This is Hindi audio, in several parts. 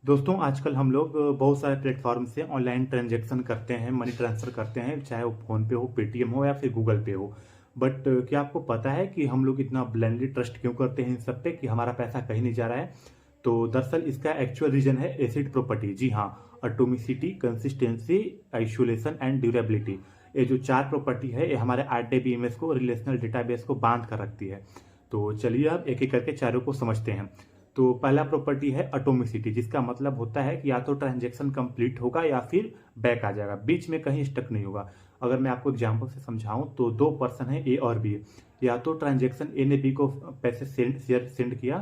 दोस्तों आजकल हम लोग बहुत सारे प्लेटफॉर्म से ऑनलाइन ट्रांजैक्शन करते हैं, मनी ट्रांसफ़र करते हैं, चाहे वो फ़ोन पे हो, पेटीएम हो या फिर गूगल पे हो। बट क्या आपको पता है कि हम लोग इतना ब्लाइंडली ट्रस्ट क्यों करते हैं इन सब पे कि हमारा पैसा कहीं नहीं जा रहा है? तो दरअसल इसका एक्चुअल रीज़न है एसिड प्रॉपर्टी। जी हाँ, atomicity, consistency, isolation and durability. ये जो 4 प्रॉपर्टी है, ये हमारे आरडीबीएमएस को, रिलेशनल डेटाबेस को बांध कर रखती है। तो चलिए अब एक-एक करके चारों को समझते हैं। तो पहला प्रॉपर्टी है एटॉमिसिटी, जिसका मतलब होता है कि या तो ट्रांजैक्शन कंप्लीट होगा या फिर बैक आ जाएगा, बीच में कहीं स्टक नहीं होगा। अगर मैं आपको एग्जांपल से समझाऊं तो दो पर्सन है ए और बी। या तो ट्रांजैक्शन ए ने बी को पैसे सेंड किया,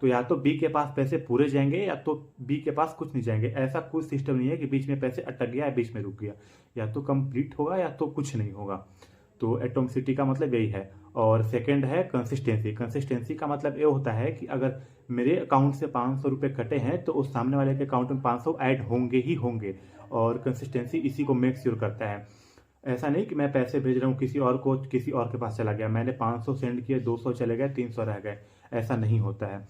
तो या तो बी के पास पैसे पूरे जाएंगे या तो बी के पास कुछ नहीं जाएंगे। ऐसा कोई सिस्टम नहीं है कि बीच में पैसे अटक गया या बीच में रुक गया। या तो कंप्लीट होगा या तो कुछ नहीं होगा। तो एटॉमिसिटी का मतलब यही है। और सेकंड है कंसिस्टेंसी। कंसिस्टेंसी का मतलब ये होता है कि अगर मेरे अकाउंट से 500 रुपये कटे हैं तो उस सामने वाले के अकाउंट में 500 ऐड होंगे ही होंगे। और कंसिस्टेंसी इसी को मेक श्योर करता है। ऐसा नहीं कि मैं पैसे भेज रहा हूँ किसी और को, किसी और के पास चला गया, मैंने 500 सेंड किए, 200 चले गए, 300 रह गए। ऐसा नहीं होता है।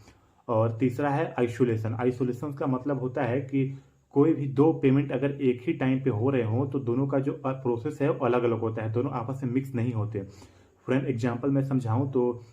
और तीसरा है आइसोलेशन। आइसोलेशन का मतलब होता है कि कोई भी दो पेमेंट अगर एक ही टाइम पे हो रहे हो तो दोनों का जो प्रोसेस है वो अलग अलग होता है, दोनों आपस में मिक्स नहीं होते। फॉर एग्जाम्पल मैं समझाऊं तो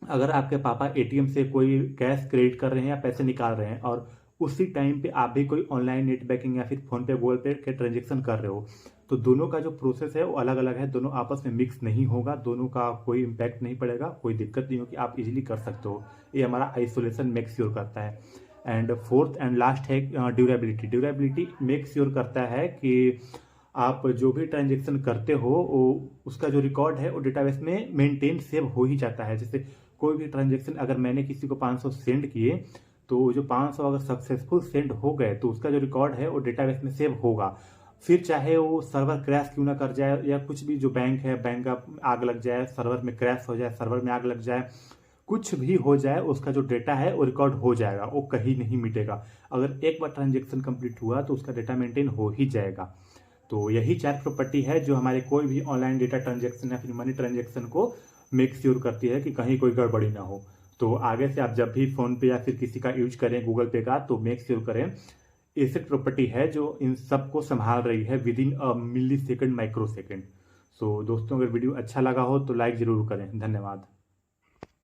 अगर आपके पापा एटीएम से कोई कैश क्रेडिट कर रहे हैं या पैसे निकाल रहे हैं और उसी टाइम पे आप भी कोई ऑनलाइन नेट बैंकिंग या फिर फोन पे गूगल पे के ट्रांजेक्शन कर रहे हो, तो दोनों का जो प्रोसेस है वो अलग अलग है, दोनों आपस में मिक्स नहीं होगा, दोनों का कोई इम्पैक्ट नहीं पड़ेगा, कोई दिक्कत नहीं होगी, आप इजीली कर सकते हो। ये हमारा आइसोलेशन मेक श्योर करता है। एंड फोर्थ एंड लास्ट है ड्यूरेबिलिटी। ड्यूरेबिलिटी मेक श्योर करता है कि आप जो भी ट्रांजेक्शन करते हो वो उसका जो रिकॉर्ड है वो डेटाबेस में मेंटेन सेव हो ही जाता है। जैसे कोई भी ट्रांजेक्शन अगर मैंने किसी को 500 सेंड किए तो जो 500 अगर सक्सेसफुल सेंड हो गए तो उसका जो रिकॉर्ड है वो डेटाबेस में सेव होगा। फिर चाहे वो सर्वर क्रैश क्यों ना कर जाए या कुछ भी, जो बैंक है, बैंक का आग लग जाए, सर्वर में क्रैश हो जाए, सर्वर में आग लग जाए, कुछ भी हो जाए, उसका जो डेटा है वो रिकॉर्ड हो जाएगा, वो कहीं नहीं मिटेगा। अगर एक बार ट्रांजेक्शन कंप्लीट हुआ तो उसका डेटा मेंटेन हो ही जाएगा। तो यही 4 प्रॉपर्टी है जो हमारे कोई भी ऑनलाइन डेटा ट्रांजेक्शन या फिर मनी ट्रांजेक्शन को मेक श्योर करती है कि कहीं कोई गड़बड़ी ना हो। तो आगे से आप जब भी फोन पे या फिर किसी का यूज करें, गूगल पे का, तो मेक श्योर करें ऐसी प्रॉपर्टी है जो इन सबको संभाल रही है within a millisecond, microsecond. So दोस्तों, अगर वीडियो अच्छा लगा हो तो लाइक जरूर करें। धन्यवाद।